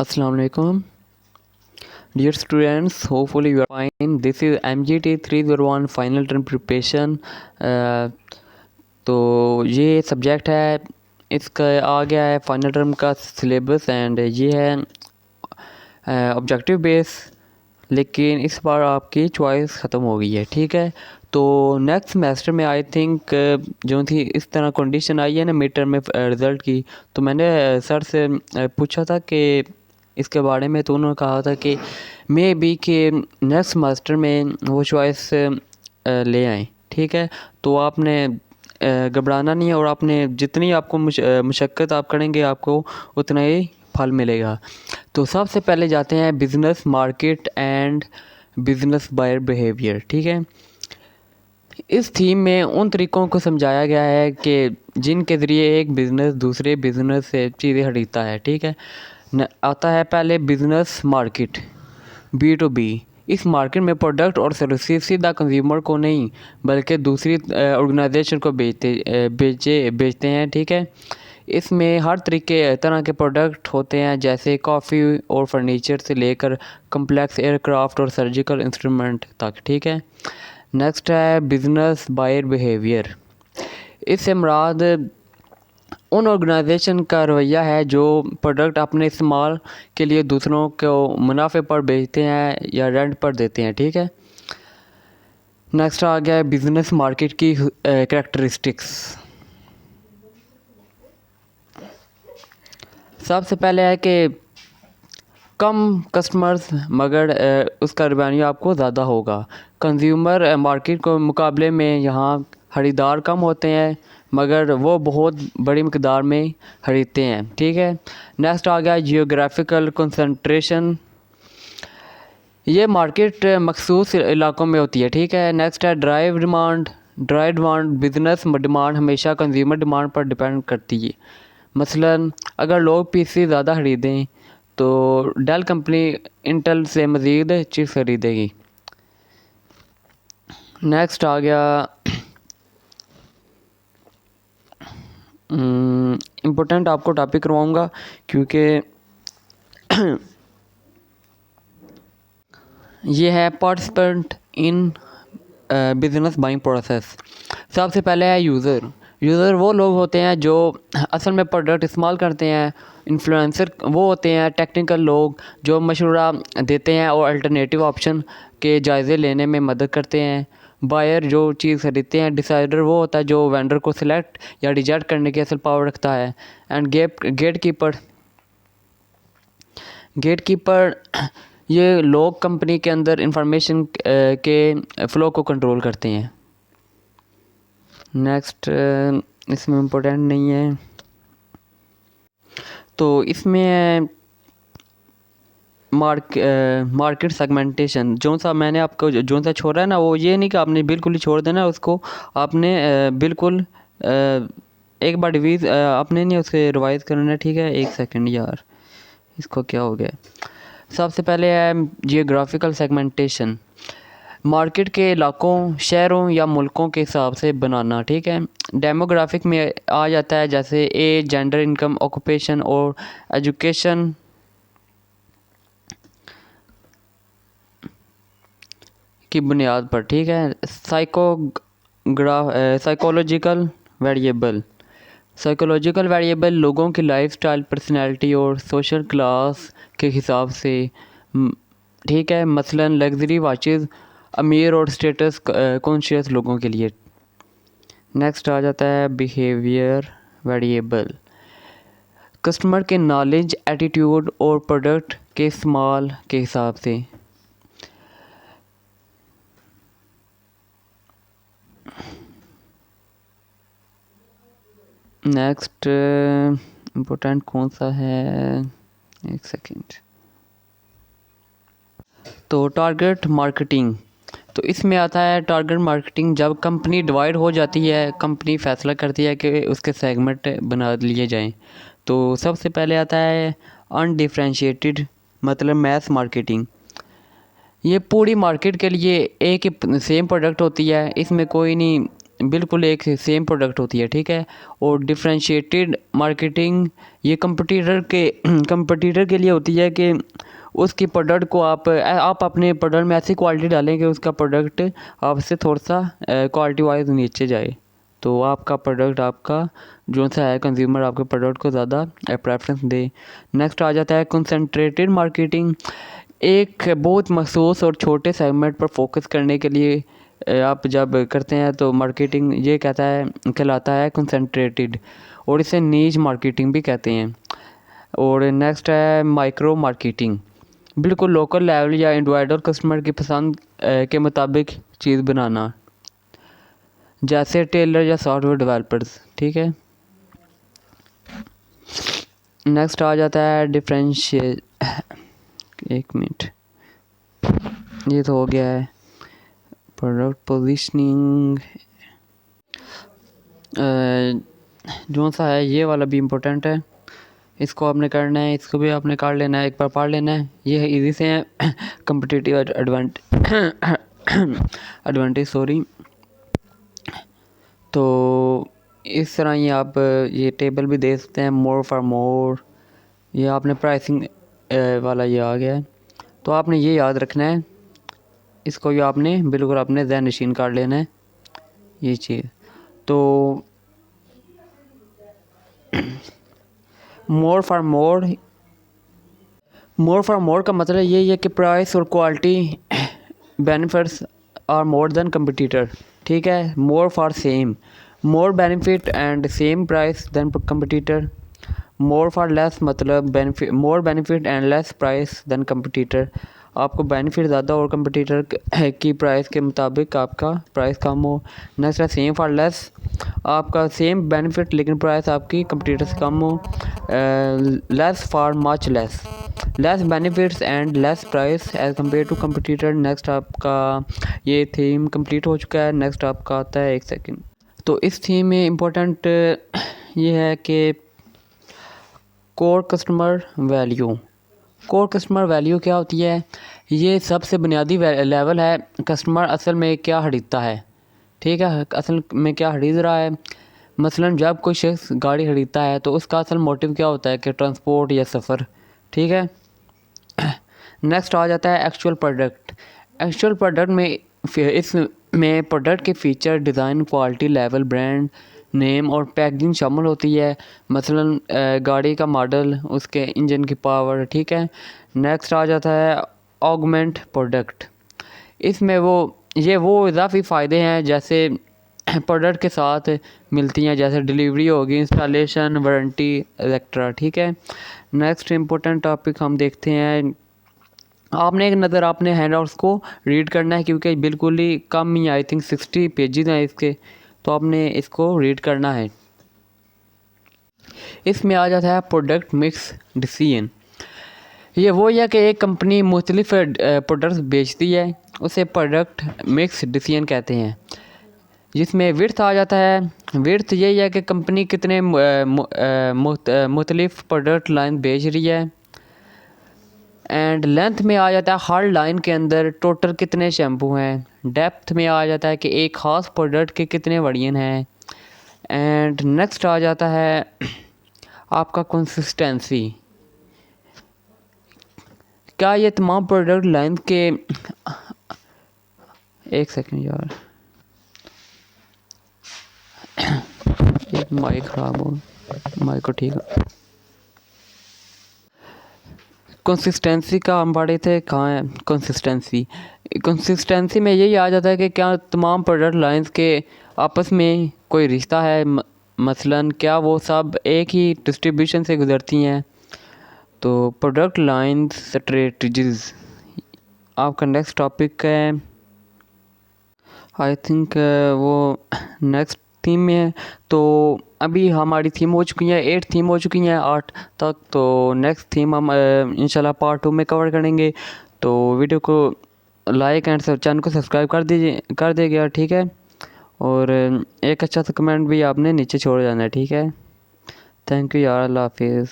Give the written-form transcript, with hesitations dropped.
Assalamu alaikum. Dear students, hopefully you are fine. This is MGT 301 final term preparation. तो ये subject है, इसका आ गया है फाइनल टर्म का सिलेबस एंड ये है ऑब्जेक्टिव बेस, लेकिन इस बार आपकी चॉइस ख़त्म हो गई है। ठीक है, तो नेक्स्ट सेमेस्टर में आई थिंक जो थी इस तरह कंडीशन आई है ना मिड टर्म में रिज़ल्ट की, तो मैंने सर से पूछा था कि इसके बारे में, तो उन्होंने कहा था कि मे बी कि नेक्स्ट सेमेस्टर में वो चॉइस ले आएँ। ठीक है, तो आपने घबराना नहीं है और आपने जितनी आपको मुशक्क़त आप करेंगे आपको उतना ही फल मिलेगा। तो सबसे पहले जाते हैं business market and business buyer behaviour. ठीक है, इस थीम में उन तरीक़ों को समझाया गया है कि जिनके ज़रिए एक बिज़नेस दूसरे बिज़नेस से चीज़ें खरीदता है। ठीक है, आता है पहले बिज़नेस मार्केट B2B। इस मार्केट में प्रोडक्ट और सर्विसेज सीधा कंज्यूमर को नहीं बल्कि दूसरी ऑर्गेनाइजेशन को बेचते हैं। ठीक है, इसमें हर तरह के प्रोडक्ट होते हैं, जैसे कॉफ़ी और फर्नीचर से लेकर कम्प्लेक्स एयरक्राफ्ट और सर्जिकल इंस्ट्रूमेंट तक। ठीक है, नेक्स्ट है बिज़नेस बायर बिहेवियर। इससे मुराद उन ऑर्गेनाइजेशन का रवैया है जो प्रोडक्ट अपने इस्तेमाल के लिए दूसरों को मुनाफे पर बेचते हैं या रेंट पर देते हैं। ठीक है, नेक्स्ट आ गया है बिज़नेस मार्केट की कैरेक्टरिस्टिक्स। सबसे पहले है कि कम कस्टमर्स मगर उसका रेवेन्यू आपको ज़्यादा होगा। कंज्यूमर मार्केट के मुकाबले में यहाँ ख़रीदार कम होते हैं मगर वो बहुत बड़ी मकदार में ख़रीदते हैं। ठीक है, नेक्स्ट आ गया जियोग्राफिकल कंसंट्रेशन। ये मार्केट मखसूस इलाकों में होती है। ठीक है, नेक्स्ट है ड्राइव डिमांड। बिज़नेस डिमांड हमेशा कंज्यूमर डिमांड पर डिपेंड करती है। मसलन अगर लोग पीसी ज़्यादा ख़रीदें तो डेल कंपनी इंटेल से मज़ीद चीज़ ख़रीदेगी। नेक्स्ट आ गया इम्पोर्टेंट आपको टॉपिक करवाऊँगा क्योंकि ये है participant in business buying process. सबसे पहले है यूज़र वो लोग होते हैं जो असल में प्रोडक्ट इस्तेमाल करते हैं। इन्फ्लुएंसर वो होते हैं टेक्निकल लोग जो मशवरा देते हैं और अल्टरनेटिव ऑप्शन के जायज़े लेने में मदद करते हैं। बायर जो चीज़ खरीदते हैं। डिसाइडर वो होता है जो वेंडर को सिलेक्ट या रिजेक्ट करने की असल पावर रखता है। एंड गेट कीपर ये लोग कंपनी के अंदर इंफॉर्मेशन के फ़्लो को कंट्रोल करते हैं। नेक्स्ट इसमें इम्पोर्टेंट नहीं है, तो इसमें मार्केट सेगमेंटेशन जो सा मैंने आपको जो सा छोड़ा है ना, वो ये नहीं कि आपने बिल्कुल ही छोड़ देना उसको, आपने बिल्कुल एक बार आपने नहीं उसके रिवाइज़ करना है। ठीक है, एक सेकंड यार, इसको क्या हो गया। सबसे पहले है जियोग्राफिकल सेगमेंटेशन, मार्केट के इलाकों शहरों या मुल्कों के हिसाब से बनाना। ठीक है, डेमोग्राफिक में आ जाता है जैसे एज जेंडर इनकम ऑक्यूपेशन और एजुकेशन की बुनियाद पर। ठीक है, साइकोलॉजिकल वेरिएबल लोगों की लाइफस्टाइल पर्सनैलिटी और सोशल क्लास के हिसाब से। ठीक है, मसलन लग्जरी वाचेज़ अमीर और स्टेटस कॉन्शियस लोगों के लिए। नेक्स्ट आ जाता है बिहेवियर वेरिएबल, कस्टमर के नॉलेज एटीट्यूड और प्रोडक्ट के इस्तेमाल के हिसाब से। नेक्स्ट इम्पोर्टेंट कौन सा है, एक सेकेंड। तो टारगेट मार्केटिंग, तो इसमें आता है टारगेट मार्केटिंग जब कंपनी डिवाइड हो जाती है, कंपनी फ़ैसला करती है कि उसके सेगमेंट बना लिए जाएं। तो सबसे पहले आता है अनडिफ्रेंशिएटेड मतलब मैस मार्केटिंग। ये पूरी मार्केट के लिए एक ही सेम प्रोडक्ट होती है, इसमें कोई नहीं बिल्कुल एक सेम प्रोडक्ट होती है, ठीक है। और डिफरेंशिएटेड मार्केटिंग ये कंपटीटर के लिए होती है कि उसकी प्रोडक्ट को आप अपने प्रोडक्ट में ऐसी क्वालिटी डालें कि उसका प्रोडक्ट आपसे थोड़ा सा क्वालिटी वाइज नीचे जाए, तो आपका प्रोडक्ट आपका जो सा है कंज्यूमर आपके प्रोडक्ट को ज़्यादा प्रेफरेंस दे। नेक्स्ट आ जाता है कंसंट्रेटेड मार्केटिंग। एक बहुत मखसूस और छोटे सेगमेंट पर फोकस करने के लिए आप जब करते हैं तो मार्केटिंग ये कहलाता है कंसंट्रेटेड, और इसे नीच मार्केटिंग भी कहते हैं। और नेक्स्ट है माइक्रो मार्केटिंग, बिल्कुल लोकल लेवल या इंडिविजुअल कस्टमर की पसंद के मुताबिक चीज़ बनाना, जैसे टेलर या सॉफ्टवेयर डेवलपर्स, ठीक है। नेक्स्ट आ जाता है डिफरेंशिएट, एक मिनट, ये तो हो गया है प्रोडक्ट पोजीशनिंग। जो सा है ये वाला भी इम्पोर्टेंट है, इसको आपने करना है, इसको भी आपने काट लेना है, एक बार पढ़ लेना है, ये इजी से है। Competitive advantage sorry. तो इस तरह ही आप ये टेबल भी दे सकते हैं, मोर फॉर मोर, ये आपने प्राइसिंग वाला ये आ गया है, तो आपने ये याद रखना है, इसको भी आपने बिल्कुल अपने ज़हन नशीन कर लेना है ये चीज़। तो मोर फॉर मोर का मतलब यही है कि प्राइस और quality benefits are more than competitor, ठीक है। More for same, more benefit and same price than competitor. More for less मतलब more benefit and less price than competitor, आपको बेनिफिट ज़्यादा और कंपटीटर की प्राइस के मुताबिक आपका प्राइस कम हो। नेक्स्ट है सेम फॉर लेस, आपका सेम बेनिफिट लेकिन प्राइस आपकी कंपटीटर से कम हो। Less for much less benefits and less price as compare to competitor. Next आपका ये थीम कंप्लीट हो चुका है। नेक्स्ट आपका आता है, एक सेकेंड। तो इस थीम में इम्पोर्टेंट ये है कि core customer value. Core customer value क्या होती है? ये सबसे बुनियादी लेवल है, कस्टमर असल में क्या खरीदता है, ठीक है, असल में क्या खरीद रहा है। मसलन जब कोई शख्स गाड़ी खरीदता है तो उसका असल मोटिव क्या होता है कि ट्रांसपोर्ट या सफ़र, ठीक है। नेक्स्ट आ जाता है एक्चुअल प्रोडक्ट। एक्चुअल प्रोडक्ट में इसमें प्रोडक्ट के feature, design, quality level, brand name और पैकेजिंग शामिल होती है। मसलन गाड़ी का मॉडल, उसके इंजन की पावर, ठीक है। नेक्स्ट आ जाता है ऑगमेंट प्रोडक्ट। इसमें वो इजाफी फ़ायदे हैं जैसे प्रोडक्ट के साथ मिलती हैं, जैसे डिलीवरी होगी, इंस्टॉलेशन, वारंटी एक्सेट्रा, ठीक है। नेक्स्ट इम्पोर्टेंट टॉपिक हम देखते हैं, आपने एक नज़र आपने हैंडआउट्स को रीड करना है क्योंकि बिल्कुल ही कम ही, आई थिंक 60 पेजेस हैं इसके, तो आपने इसको रीड करना है। इसमें आ जाता है प्रोडक्ट मिक्स डिसीजन। ये वो है कि एक कंपनी मुख्तलिफ प्रोडक्ट्स बेचती है, उसे प्रोडक्ट मिक्स डिसीजन कहते हैं। जिसमें विर्थ आ जाता है। विर्थ यही है कि कंपनी कितने मुख्तलिफ प्रोडक्ट लाइन बेच रही है। एंड लेंथ में आ जाता है हर लाइन के अंदर टोटल कितने शैम्पू हैं। डेप्थ में आ जाता है कि एक ख़ास प्रोडक्ट के कितने वेरिएंट हैं। एंड नेक्स्ट आ जाता है आपका कंसिस्टेंसी, क्या ये तमाम प्रोडक्ट लाइन के, एक सेकंड यार, एक माइक ख़राब हो, माइक को ठीक है। कंसिस्टेंसी का हम पढ़े थे, कहाँ है कंसिस्टेंसी में यही आ जाता है कि क्या तमाम प्रोडक्ट लाइंस के आपस में कोई रिश्ता है, मसलन क्या वो सब एक ही डिस्ट्रीब्यूशन से गुज़रती हैं। तो प्रोडक्ट लाइंस स्ट्रेटजीज आपका नेक्स्ट टॉपिक है, आई थिंक वो नेक्स्ट थीम में है। तो अभी हमारी थीम हो चुकी है 8 थीम हो चुकी हैं 8 तक। तो नेक्स्ट थीम हम इंशाल्लाह पार्ट 2 में कवर करेंगे। तो वीडियो को लाइक एंड चैनल को सब्सक्राइब कर दीजिएगा, ठीक है। और एक अच्छा सा कमेंट भी आपने नीचे छोड़ जाना है, ठीक है। थैंक यू यार, अल्लाह हाफिज़।